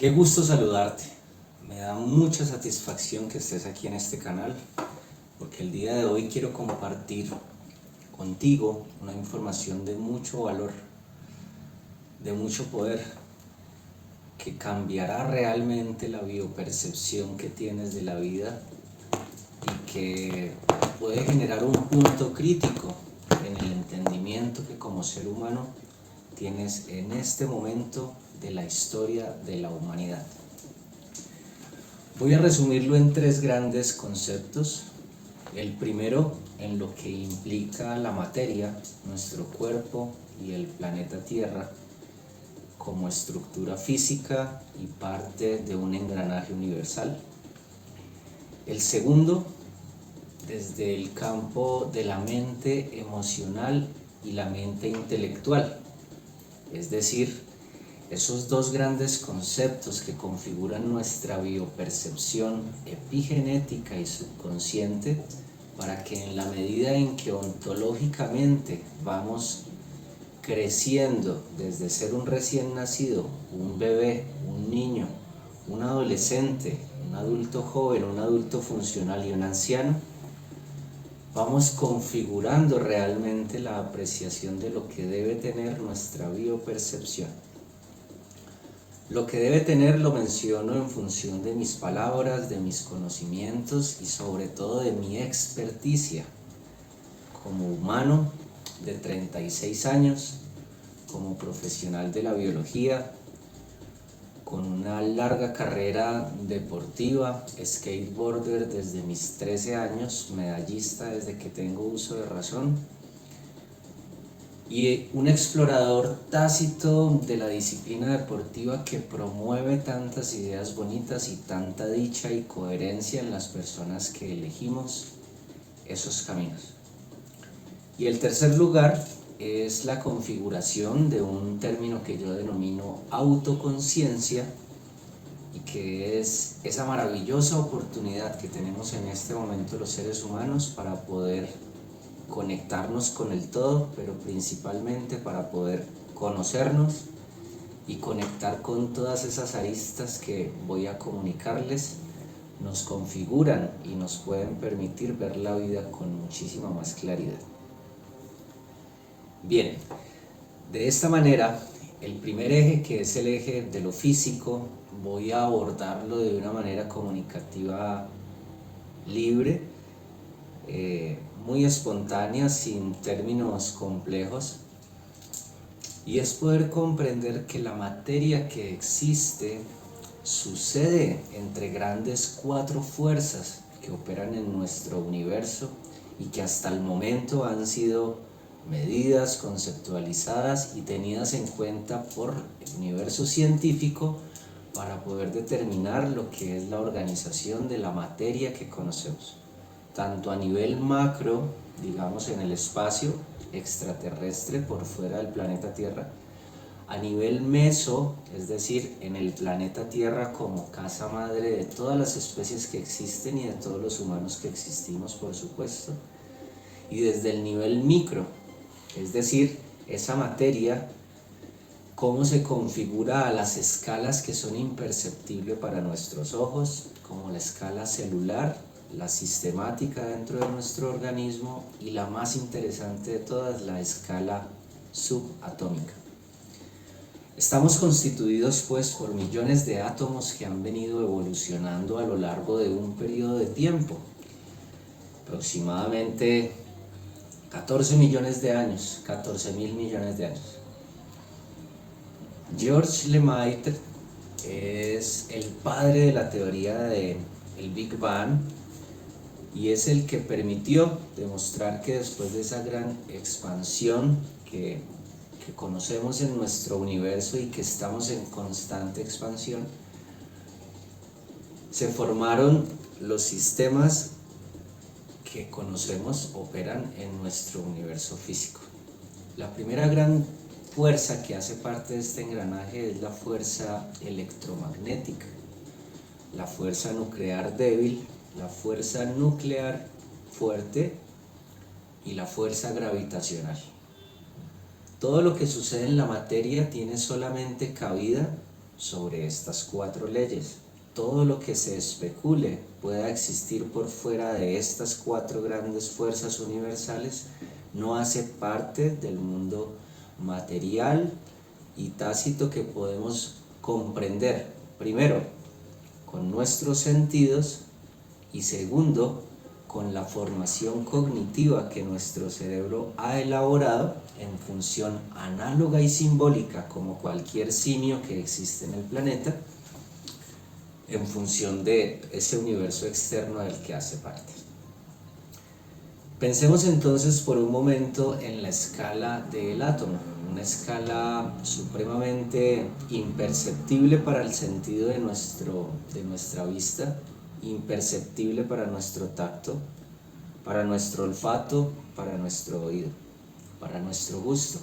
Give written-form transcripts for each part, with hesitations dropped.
Qué gusto saludarte. Me da mucha satisfacción que estés aquí en este canal, porque el día de hoy quiero compartir contigo una información de mucho valor, de mucho poder, que cambiará realmente la biopercepción que tienes de la vida y que puede generar un punto crítico en el entendimiento que como ser humano tienes en este momento de la historia de la humanidad. Voy a resumirlo en tres grandes conceptos. El primero, en lo que implica la materia, nuestro cuerpo y el planeta Tierra, como estructura física y parte de un engranaje universal. El segundo, desde el campo de la mente emocional y la mente intelectual, es decir, esos dos grandes conceptos que configuran nuestra biopercepción epigenética y subconsciente, para que en la medida en que ontológicamente vamos creciendo desde ser un recién nacido, un bebé, un niño, un adolescente, un adulto joven, un adulto funcional y un anciano, vamos configurando realmente la apreciación de lo que debe tener nuestra biopercepción. Lo que debe tener lo menciono en función de mis palabras, de mis conocimientos y sobre todo de mi experticia como humano de 36 años, como profesional de la biología, con una larga carrera deportiva, skateboarder desde mis 13 años, medallista desde que tengo uso de razón, y un explorador tácito de la disciplina deportiva que promueve tantas ideas bonitas y tanta dicha y coherencia en las personas que elegimos esos caminos. Y el tercer lugar es la configuración de un término que yo denomino autoconciencia, y que es esa maravillosa oportunidad que tenemos en este momento los seres humanos para poder conectarnos con el todo, pero principalmente para poder conocernos y conectar con todas esas aristas que voy a comunicarles, nos configuran y nos pueden permitir ver la vida con muchísima más claridad. Bien, de esta manera, el primer eje, que es el eje de lo físico, voy a abordarlo de una manera comunicativa libre, muy espontánea, sin términos complejos, y es poder comprender que la materia que existe sucede entre grandes cuatro fuerzas que operan en nuestro universo y que hasta el momento han sido medidas, conceptualizadas y tenidas en cuenta por el universo científico para poder determinar lo que es la organización de la materia que conocemos, tanto a nivel macro, digamos en el espacio extraterrestre por fuera del planeta Tierra, a nivel meso, es decir, en el planeta Tierra como casa madre de todas las especies que existen y de todos los humanos que existimos, por supuesto, y desde el nivel micro, es decir, esa materia, cómo se configura a las escalas que son imperceptibles para nuestros ojos, como la escala celular, la sistemática dentro de nuestro organismo y la más interesante de todas, la escala subatómica. Estamos constituidos pues por millones de átomos que han venido evolucionando a lo largo de un periodo de tiempo, aproximadamente 14 millones de años, 14.000 millones de años. Georges Lemaitre es el padre de la teoría del Big Bang y es el que permitió demostrar que después de esa gran expansión que conocemos en nuestro universo y que estamos en constante expansión, se formaron los sistemas que conocemos operan en nuestro universo físico. La primera gran fuerza que hace parte de este engranaje es la fuerza electromagnética, la fuerza nuclear débil, la fuerza nuclear fuerte y la fuerza gravitacional. Todo lo que sucede en la materia tiene solamente cabida sobre estas 4 leyes. Todo lo que se especule pueda existir por fuera de estas 4 grandes fuerzas universales no hace parte del mundo material y tácito que podemos comprender, primero, con nuestros sentidos y segundo, con la formación cognitiva que nuestro cerebro ha elaborado en función análoga y simbólica como cualquier simio que existe en el planeta, en función de ese universo externo del que hace parte. Pensemos entonces por un momento en la escala del átomo, una escala supremamente imperceptible para el sentido de nuestra vista, imperceptible para nuestro tacto, para nuestro olfato, para nuestro oído, para nuestro gusto.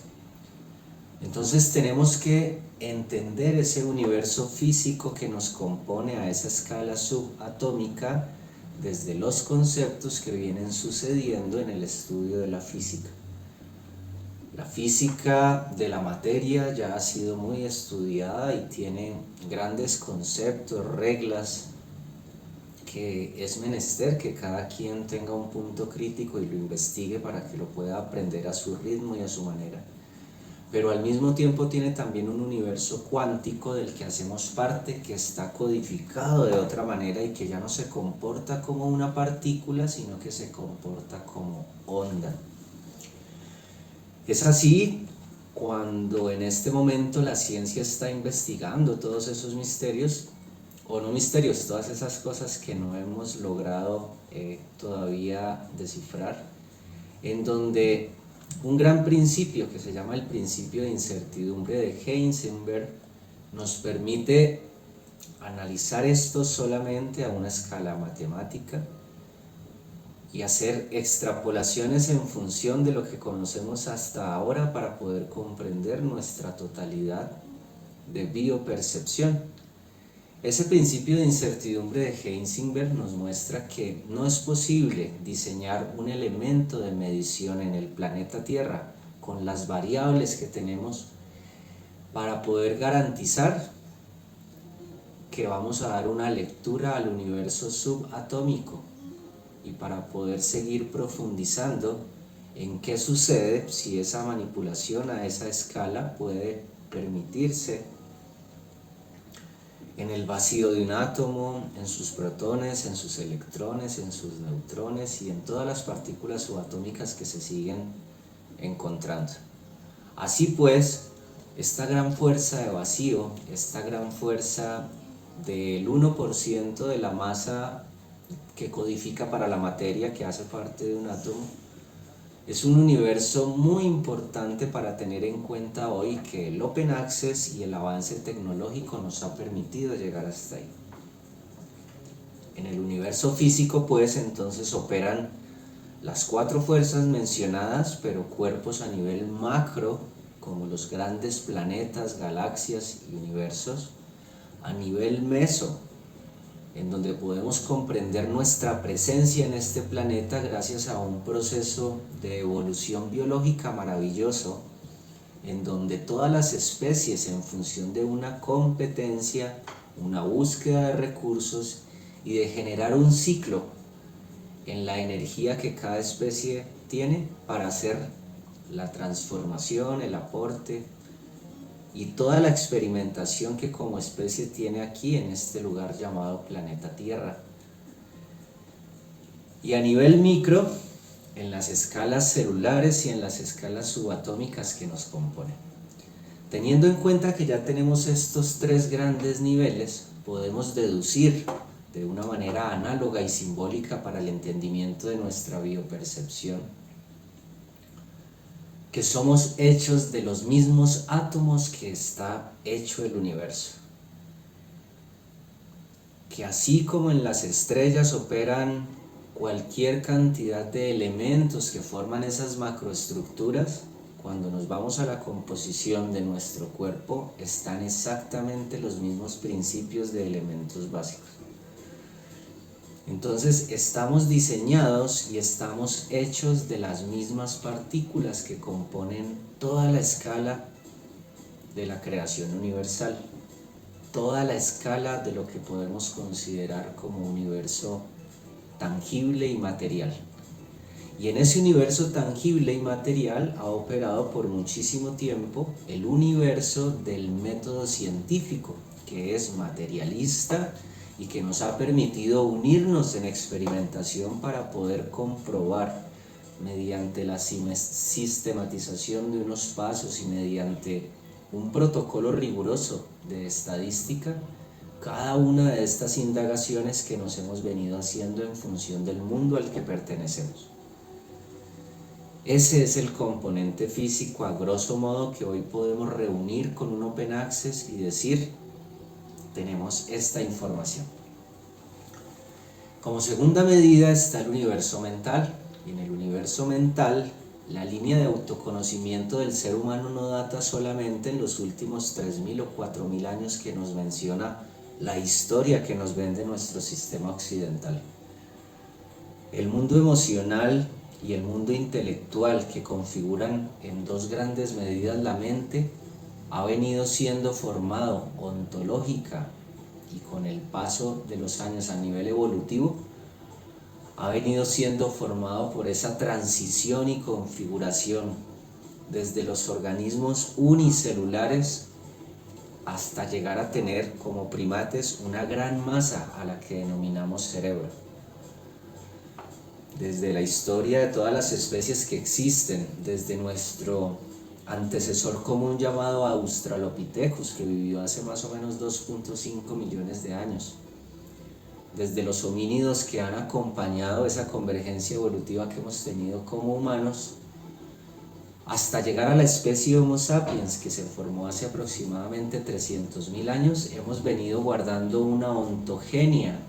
Entonces tenemos que entender ese universo físico que nos compone a esa escala subatómica desde los conceptos que vienen sucediendo en el estudio de la física. La física de la materia ya ha sido muy estudiada y tiene grandes conceptos, reglas, que es menester que cada quien tenga un punto crítico y lo investigue para que lo pueda aprender a su ritmo y a su manera. Pero al mismo tiempo tiene también un universo cuántico del que hacemos parte, que está codificado de otra manera y que ya no se comporta como una partícula, sino que se comporta como onda. Es así cuando en este momento la ciencia está investigando todos esos misterios, o no misterios, todas esas cosas que no hemos logrado todavía descifrar, en donde un gran principio que se llama el principio de incertidumbre de Heisenberg nos permite analizar esto solamente a una escala matemática y hacer extrapolaciones en función de lo que conocemos hasta ahora para poder comprender nuestra totalidad de biopercepción. Ese principio de incertidumbre de Heisenberg nos muestra que no es posible diseñar un elemento de medición en el planeta Tierra con las variables que tenemos para poder garantizar que vamos a dar una lectura al universo subatómico y para poder seguir profundizando en qué sucede si esa manipulación a esa escala puede permitirse en el vacío de un átomo, en sus protones, en sus electrones, en sus neutrones y en todas las partículas subatómicas que se siguen encontrando. Así pues, esta gran fuerza de vacío, esta gran fuerza del 1% de la masa que codifica para la materia que hace parte de un átomo, es un universo muy importante para tener en cuenta hoy que el Open Access y el avance tecnológico nos ha permitido llegar hasta ahí. En el universo físico pues entonces operan las 4 fuerzas mencionadas, pero cuerpos a nivel macro como los grandes planetas, galaxias y universos, a nivel meso, en donde podemos comprender nuestra presencia en este planeta gracias a un proceso de evolución biológica maravilloso, en donde todas las especies, en función de una competencia, una búsqueda de recursos y de generar un ciclo en la energía que cada especie tiene para hacer la transformación, el aporte y toda la experimentación que como especie tiene aquí en este lugar llamado planeta Tierra. Y a nivel micro, en las escalas celulares y en las escalas subatómicas que nos componen. Teniendo en cuenta que ya tenemos estos 3 grandes niveles, podemos deducir de una manera análoga y simbólica para el entendimiento de nuestra biopercepción que somos hechos de los mismos átomos que está hecho el universo. Que así como en las estrellas operan cualquier cantidad de elementos que forman esas macroestructuras, cuando nos vamos a la composición de nuestro cuerpo están exactamente los mismos principios de elementos básicos. Entonces estamos diseñados y estamos hechos de las mismas partículas que componen toda la escala de la creación universal. toda la escala de lo que podemos considerar como universo tangible y material. Y en ese universo tangible y material ha operado por muchísimo tiempo el universo del método científico, que es materialista y que nos ha permitido unirnos en experimentación para poder comprobar mediante la sistematización de unos pasos y mediante un protocolo riguroso de estadística cada una de estas indagaciones que nos hemos venido haciendo en función del mundo al que pertenecemos. Ese es el componente físico a grosso modo que hoy podemos reunir con un Open Access y decir, tenemos esta información. Como segunda medida está el universo mental, y en el universo mental la línea de autoconocimiento del ser humano no data solamente en los últimos 3.000 o 4.000 años que nos menciona la historia que nos vende nuestro sistema occidental. El mundo emocional y el mundo intelectual, que configuran en dos grandes medidas la mente, ha venido siendo formado ontológica y con el paso de los años a nivel evolutivo, ha venido siendo formado por esa transición y configuración desde los organismos unicelulares hasta llegar a tener como primates una gran masa a la que denominamos cerebro. Desde la historia de todas las especies que existen, desde nuestro antecesor común llamado Australopithecus, que vivió hace más o menos 2.5 millones de años, desde los homínidos que han acompañado esa convergencia evolutiva que hemos tenido como humanos, hasta llegar a la especie Homo sapiens, que se formó hace aproximadamente 300.000 años, hemos venido guardando una ontogenia,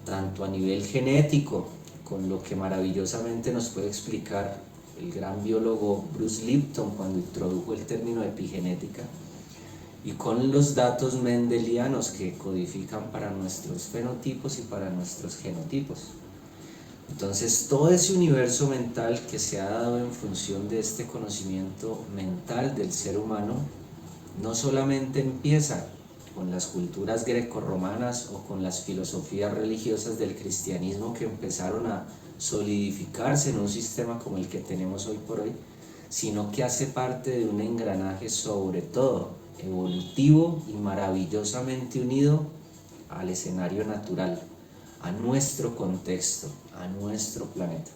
tanto a nivel genético, con lo que maravillosamente nos puede explicar el gran biólogo Bruce Lipton cuando introdujo el término epigenética, y con los datos mendelianos que codifican para nuestros fenotipos y para nuestros genotipos. Entonces, todo ese universo mental que se ha dado en función de este conocimiento mental del ser humano, no solamente empieza con las culturas grecorromanas o con las filosofías religiosas del cristianismo que empezaron a solidificarse en un sistema como el que tenemos hoy por hoy, sino que hace parte de un engranaje sobre todo evolutivo y maravillosamente unido al escenario natural, a nuestro contexto, a nuestro planeta.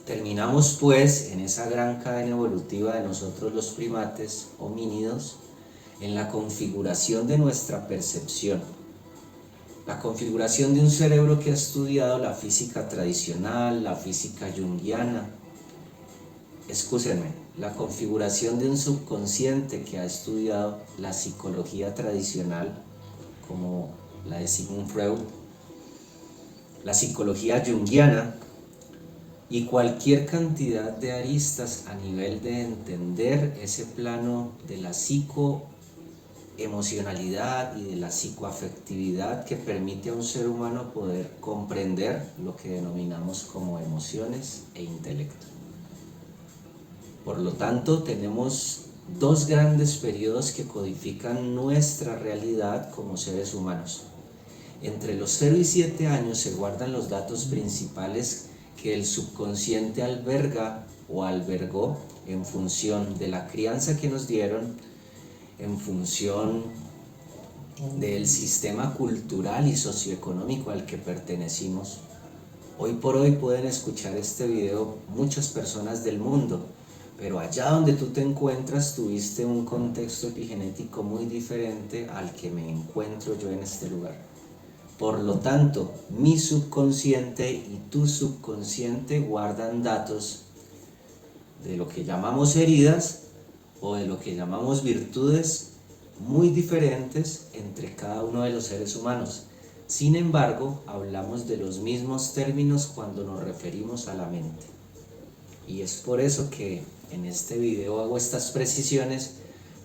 Terminamos pues en esa gran cadena evolutiva de nosotros los primates homínidos en la configuración de nuestra percepción, la configuración de un cerebro que ha estudiado la física tradicional, la física junguiana, la configuración de un subconsciente que ha estudiado la psicología tradicional, como la de Sigmund Freud, la psicología junguiana y cualquier cantidad de aristas a nivel de entender ese plano de la psicoemocionalidad y de la psicoafectividad que permite a un ser humano poder comprender lo que denominamos como emociones e intelecto. Por lo tanto, tenemos dos grandes periodos que codifican nuestra realidad como seres humanos. Entre los 0 y 7 años se guardan los datos principales que el subconsciente alberga o albergó en función de la crianza que nos dieron, en función del sistema cultural y socioeconómico al que pertenecimos. Hoy por hoy pueden escuchar este video muchas personas del mundo, pero allá donde tú te encuentras tuviste un contexto epigenético muy diferente al que me encuentro yo en este lugar. Por lo tanto, mi subconsciente y tu subconsciente guardan datos de lo que llamamos heridas o de lo que llamamos virtudes muy diferentes entre cada uno de los seres humanos. Sin embargo, hablamos de los mismos términos cuando nos referimos a la mente. Y es por eso que en este video hago estas precisiones,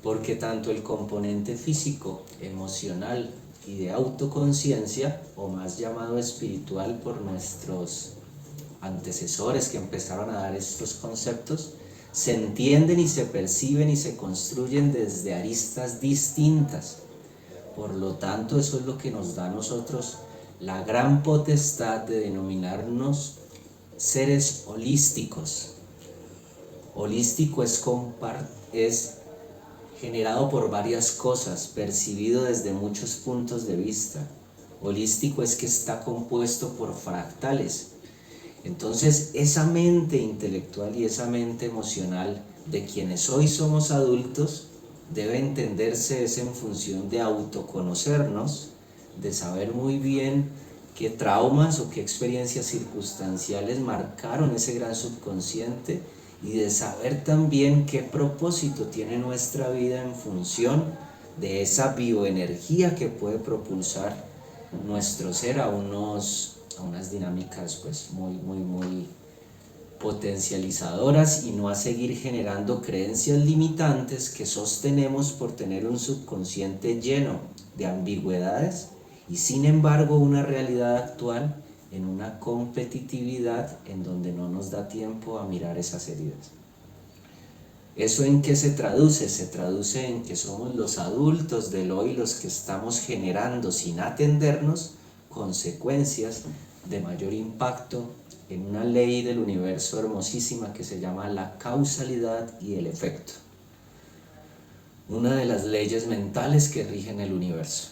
porque tanto el componente físico, emocional y de autoconciencia, o más llamado espiritual por nuestros antecesores que empezaron a dar estos conceptos, se entienden y se perciben y se construyen desde aristas distintas. Por lo tanto, eso es lo que nos da a nosotros la gran potestad de denominarnos seres holísticos. Holístico es generado por varias cosas, percibido desde muchos puntos de vista. Holístico es que está compuesto por fractales. Entonces, esa mente intelectual y esa mente emocional de quienes hoy somos adultos debe entenderse es en función de autoconocernos, de saber muy bien qué traumas o qué experiencias circunstanciales marcaron ese gran subconsciente y de saber también qué propósito tiene nuestra vida en función de esa bioenergía que puede propulsar nuestro ser a unas dinámicas pues muy potencializadoras y no a seguir generando creencias limitantes que sostenemos por tener un subconsciente lleno de ambigüedades y sin embargo una realidad actual en una competitividad en donde no nos da tiempo a mirar esas heridas. ¿Eso en qué se traduce? Se traduce en que somos los adultos del hoy los que estamos generando sin atendernos consecuencias de mayor impacto en una ley del universo hermosísima que se llama la causalidad y el efecto. Una de las leyes mentales que rigen el universo.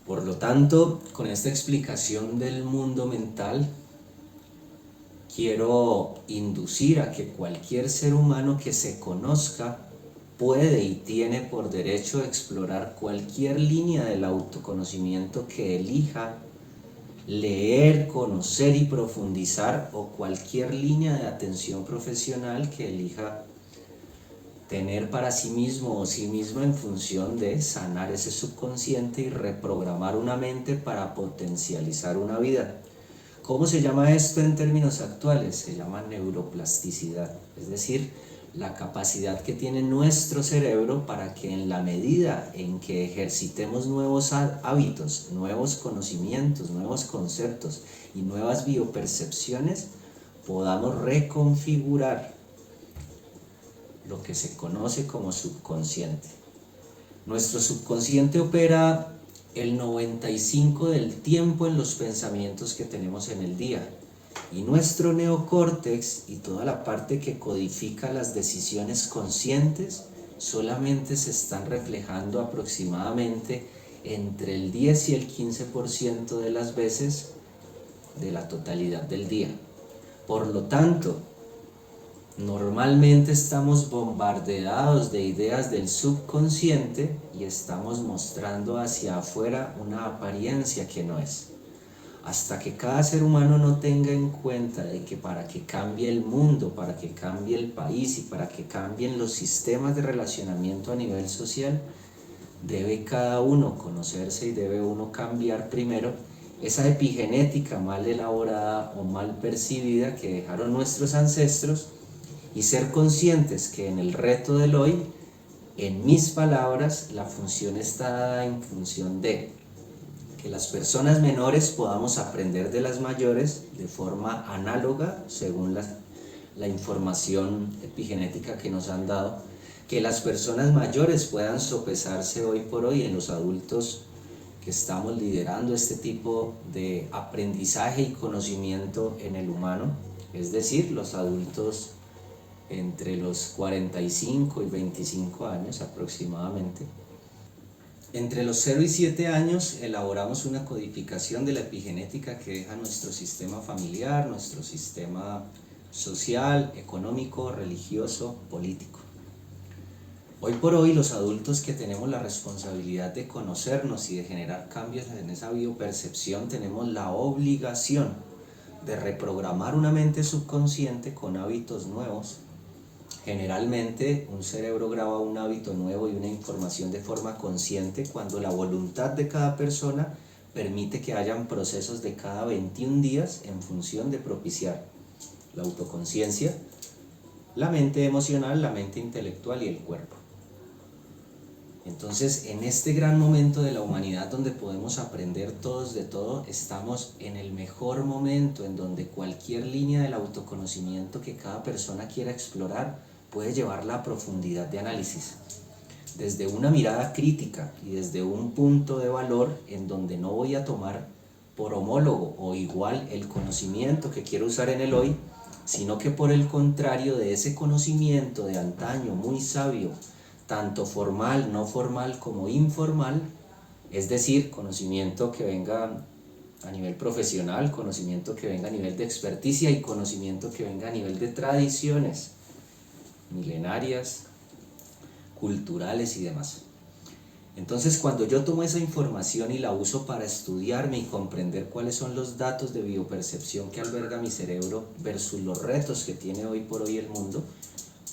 Por lo tanto, con esta explicación del mundo mental, quiero inducir a que cualquier ser humano que se conozca puede y tiene por derecho explorar cualquier línea del autoconocimiento que elija leer, conocer y profundizar, o cualquier línea de atención profesional que elija tener para sí mismo o sí misma en función de sanar ese subconsciente y reprogramar una mente para potencializar una vida. ¿Cómo se llama esto en términos actuales? Se llama neuroplasticidad, es decir, la capacidad que tiene nuestro cerebro para que en la medida en que ejercitemos nuevos hábitos, nuevos conocimientos, nuevos conceptos y nuevas biopercepciones, podamos reconfigurar lo que se conoce como subconsciente. Nuestro subconsciente opera el 95% del tiempo en los pensamientos que tenemos en el día, y nuestro neocórtex y toda la parte que codifica las decisiones conscientes solamente se están reflejando aproximadamente entre el 10 y el 15% de las veces de la totalidad del día. Por lo tanto, normalmente estamos bombardeados de ideas del subconsciente y estamos mostrando hacia afuera una apariencia que no es. Hasta que cada ser humano no tenga en cuenta de que para que cambie el mundo, para que cambie el país y para que cambien los sistemas de relacionamiento a nivel social, debe cada uno conocerse y debe uno cambiar primero esa epigenética mal elaborada o mal percibida que dejaron nuestros ancestros y ser conscientes que en el reto del hoy, en mis palabras, la función está dada en función de que las personas menores podamos aprender de las mayores de forma análoga según la información epigenética que nos han dado, que las personas mayores puedan sopesarse hoy por hoy en los adultos que estamos liderando este tipo de aprendizaje y conocimiento en el humano, es decir, los adultos entre los 45 y 25 años aproximadamente. Entre los 0 y 7 años elaboramos una codificación de la epigenética que deja nuestro sistema familiar, nuestro sistema social, económico, religioso, político. Hoy por hoy los adultos que tenemos la responsabilidad de conocernos y de generar cambios en esa biopercepción tenemos la obligación de reprogramar una mente subconsciente con hábitos nuevos. Generalmente un cerebro graba un hábito nuevo y una información de forma consciente cuando la voluntad de cada persona permite que hayan procesos de cada 21 días en función de propiciar la autoconciencia, la mente emocional, la mente intelectual y el cuerpo. Entonces, en este gran momento de la humanidad donde podemos aprender todos de todo, estamos en el mejor momento en donde cualquier línea del autoconocimiento que cada persona quiera explorar puede llevarla a profundidad de análisis, desde una mirada crítica y desde un punto de valor en donde no voy a tomar por homólogo o igual el conocimiento que quiero usar en el hoy, sino que por el contrario de ese conocimiento de antaño muy sabio, tanto formal, no formal como informal, es decir, conocimiento que venga a nivel profesional, conocimiento que venga a nivel de experticia y conocimiento que venga a nivel de tradiciones milenarias, culturales y demás. Entonces, cuando yo tomo esa información y la uso para estudiarme y comprender cuáles son los datos de biopercepción que alberga mi cerebro versus los retos que tiene hoy por hoy el mundo,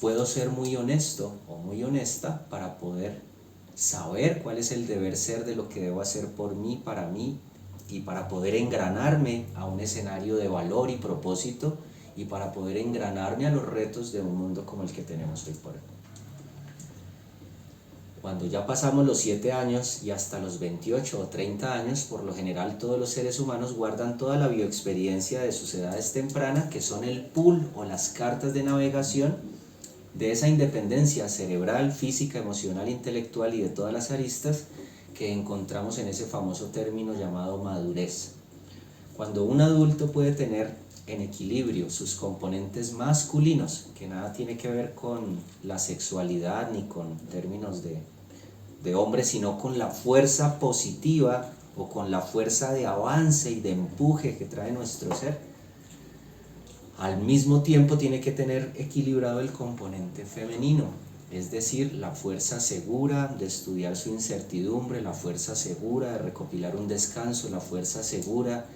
puedo ser muy honesto o muy honesta para poder saber cuál es el deber ser de lo que debo hacer por mí, para mí, y para poder engranarme a un escenario de valor y propósito, y para poder engranarme a los retos de un mundo como el que tenemos hoy por hoy. Cuando ya pasamos los 7 años y hasta los 28 o 30 años, por lo general todos los seres humanos guardan toda la bioexperiencia de sus edades tempranas, que son el pool o las cartas de navegación de esa independencia cerebral, física, emocional, intelectual y de todas las aristas que encontramos en ese famoso término llamado madurez. Cuando un adulto puede tener en equilibrio sus componentes masculinos, que nada tiene que ver con la sexualidad ni con términos de hombre, sino con la fuerza positiva o con la fuerza de avance y de empuje que trae nuestro ser, al mismo tiempo tiene que tener equilibrado el componente femenino, es decir, la fuerza segura de estudiar su incertidumbre, la fuerza segura de recopilar un descanso, la fuerza segura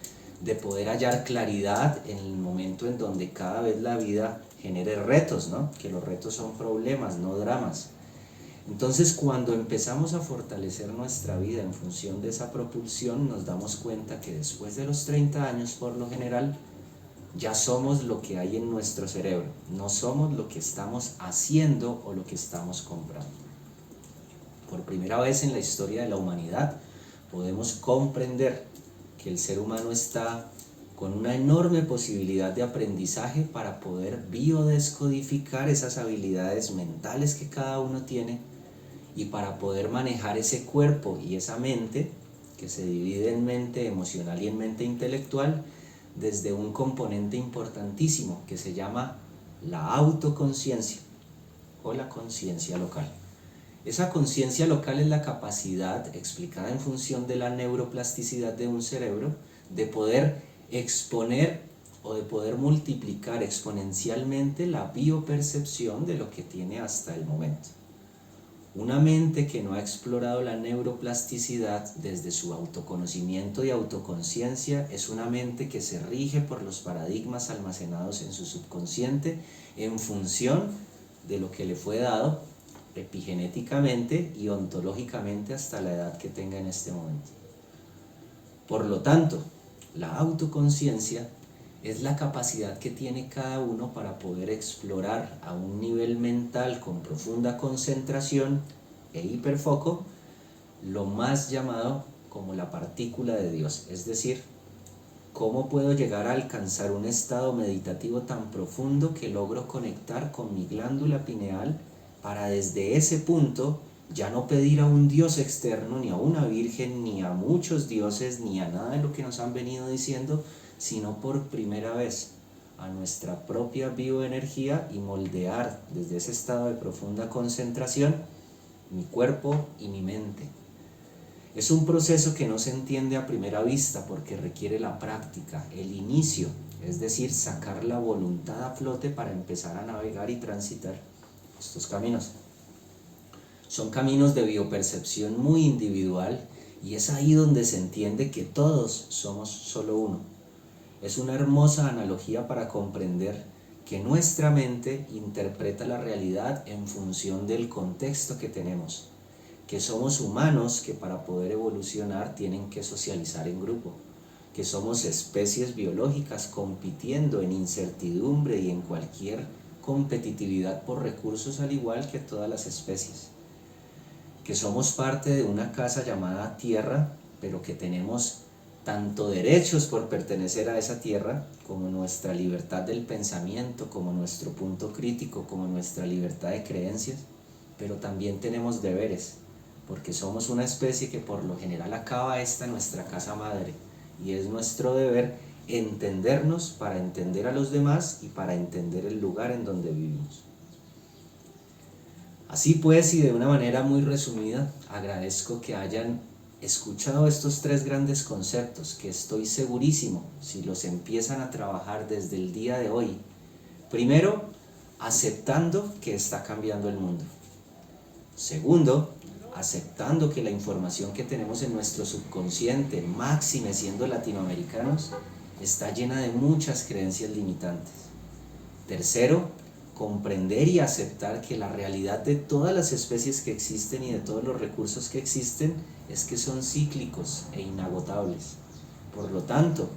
de poder hallar claridad en el momento en donde cada vez la vida genere retos, ¿no? Que los retos son problemas, no dramas. Entonces, cuando empezamos a fortalecer nuestra vida en función de esa propulsión, nos damos cuenta que después de los 30 años, por lo general, ya somos lo que hay en nuestro cerebro, no somos lo que estamos haciendo o lo que estamos comprando. Por primera vez en la historia de la humanidad podemos comprender que el ser humano está con una enorme posibilidad de aprendizaje para poder biodescodificar esas habilidades mentales que cada uno tiene y para poder manejar ese cuerpo y esa mente, que se divide en mente emocional y en mente intelectual, desde un componente importantísimo que se llama la autoconciencia o la conciencia local. Esa conciencia local es la capacidad, explicada en función de la neuroplasticidad de un cerebro, de poder exponer o de poder multiplicar exponencialmente la biopercepción de lo que tiene hasta el momento. Una mente que no ha explorado la neuroplasticidad desde su autoconocimiento y autoconciencia es una mente que se rige por los paradigmas almacenados en su subconsciente en función de lo que le fue dado epigenéticamente y ontológicamente hasta la edad que tenga en este momento. Por lo tanto, la autoconciencia es la capacidad que tiene cada uno para poder explorar a un nivel mental con profunda concentración e hiperfoco lo más llamado como la partícula de Dios, es decir, cómo puedo llegar a alcanzar un estado meditativo tan profundo que logro conectar con mi glándula pineal para desde ese punto ya no pedir a un Dios externo, ni a una virgen, ni a muchos dioses, ni a nada de lo que nos han venido diciendo, sino por primera vez a nuestra propia bioenergía y moldear desde ese estado de profunda concentración mi cuerpo y mi mente. Es un proceso que no se entiende a primera vista porque requiere la práctica, el inicio, es decir, sacar la voluntad a flote para empezar a navegar y transitar estos caminos. Son caminos de biopercepción muy individual y es ahí donde se entiende que todos somos solo uno. Es una hermosa analogía para comprender que nuestra mente interpreta la realidad en función del contexto que tenemos, que somos humanos que para poder evolucionar tienen que socializar en grupo, que somos especies biológicas compitiendo en incertidumbre y en cualquier competitividad por recursos al igual que todas las especies, que somos parte de una casa llamada tierra, pero que tenemos tanto derechos por pertenecer a esa tierra, como nuestra libertad del pensamiento, como nuestro punto crítico, como nuestra libertad de creencias, pero también tenemos deberes, porque somos una especie que por lo general acaba esta nuestra casa madre, y es nuestro deber entendernos para entender a los demás y para entender el lugar en donde vivimos. Así pues, y de una manera muy resumida, agradezco que hayan escuchado estos tres grandes conceptos que estoy segurísimo, si los empiezan a trabajar desde el día de hoy, primero, aceptando que está cambiando el mundo. Segundo, aceptando que la información que tenemos en nuestro subconsciente, máxime siendo latinoamericanos, está llena de muchas creencias limitantes. Tercero, comprender y aceptar que la realidad de todas las especies que existen y de todos los recursos que existen es que son cíclicos e inagotables. Por lo tanto,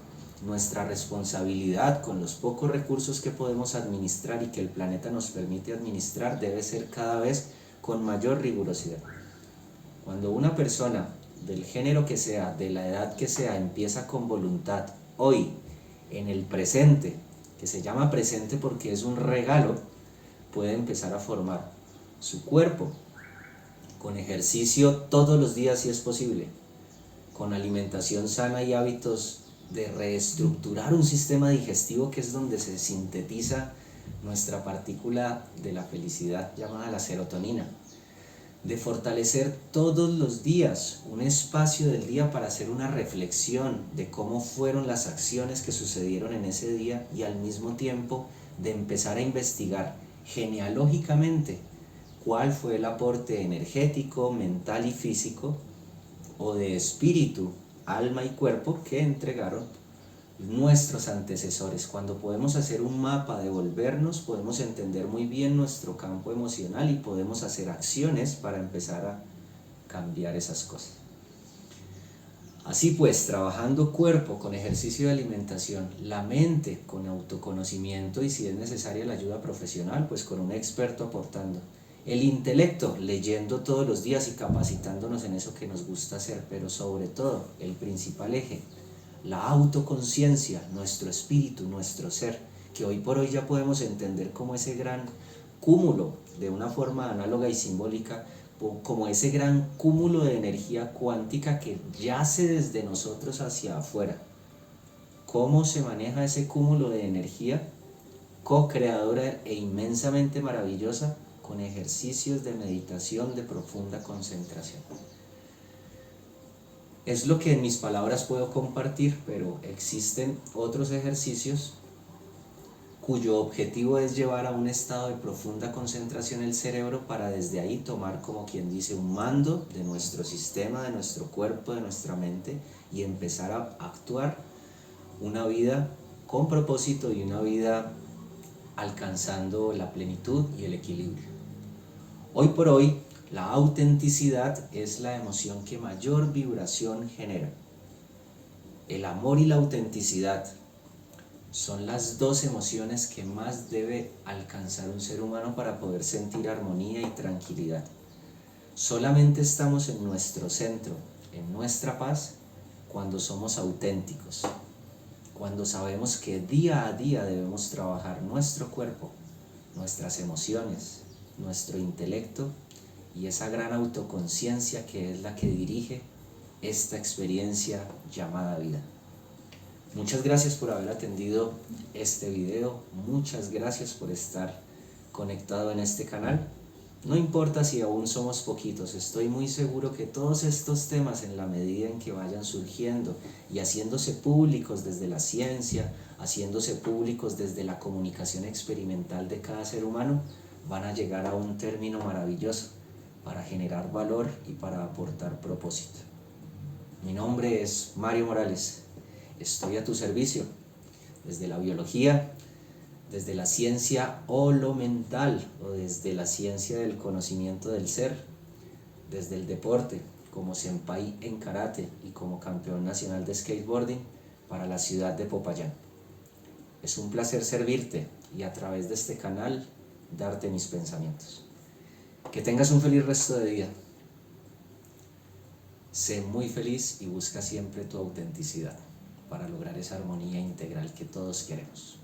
nuestra responsabilidad con los pocos recursos que podemos administrar y que el planeta nos permite administrar debe ser cada vez con mayor rigurosidad. Cuando una persona del género que sea, de la edad que sea, empieza con voluntad, hoy, en el presente, que se llama presente porque es un regalo, puede empezar a formar su cuerpo con ejercicio todos los días si es posible, con alimentación sana y hábitos de reestructurar un sistema digestivo que es donde se sintetiza nuestra partícula de la felicidad llamada la serotonina, de fortalecer todos los días un espacio del día para hacer una reflexión de cómo fueron las acciones que sucedieron en ese día y al mismo tiempo de empezar a investigar genealógicamente cuál fue el aporte energético, mental y físico o de espíritu, alma y cuerpo que entregaron nuestros antecesores. Cuando podemos hacer un mapa de volvernos, podemos entender muy bien nuestro campo emocional y podemos hacer acciones para empezar a cambiar esas cosas. Así pues, trabajando cuerpo con ejercicio de alimentación, la mente con autoconocimiento y si es necesaria la ayuda profesional, pues con un experto aportando. El intelecto, leyendo todos los días y capacitándonos en eso que nos gusta hacer, pero sobre todo, el principal eje, la autoconciencia, nuestro espíritu, nuestro ser, que hoy por hoy ya podemos entender como ese gran cúmulo, de una forma análoga y simbólica, como ese gran cúmulo de energía cuántica que yace desde nosotros hacia afuera. ¿Cómo se maneja ese cúmulo de energía co-creadora e inmensamente maravillosa? Con ejercicios de meditación de profunda concentración. Es lo que en mis palabras puedo compartir, pero existen otros ejercicios cuyo objetivo es llevar a un estado de profunda concentración el cerebro para desde ahí tomar, como quien dice, un mando de nuestro sistema, de nuestro cuerpo, de nuestra mente y empezar a actuar una vida con propósito y una vida alcanzando la plenitud y el equilibrio. Hoy por hoy, la autenticidad es la emoción que mayor vibración genera. El amor y la autenticidad son las dos emociones que más debe alcanzar un ser humano para poder sentir armonía y tranquilidad. Solamente estamos en nuestro centro, en nuestra paz, cuando somos auténticos, cuando sabemos que día a día debemos trabajar nuestro cuerpo, nuestras emociones, nuestro intelecto y esa gran autoconciencia que es la que dirige esta experiencia llamada vida. Muchas gracias por haber atendido este video, muchas gracias por estar conectado en este canal. No importa si aún somos poquitos, estoy muy seguro que todos estos temas, en la medida en que vayan surgiendo y haciéndose públicos desde la ciencia, haciéndose públicos desde la comunicación experimental de cada ser humano, van a llegar a un término maravilloso para generar valor y para aportar propósito. Mi nombre es Mario Morales, estoy a tu servicio, desde la biología, desde la ciencia holomental o desde la ciencia del conocimiento del ser, desde el deporte, como senpai en karate y como campeón nacional de skateboarding para la ciudad de Popayán. Es un placer servirte y a través de este canal darte mis pensamientos. Que tengas un feliz resto de día. sé muy feliz y busca siempre tu autenticidad para lograr esa armonía integral que todos queremos.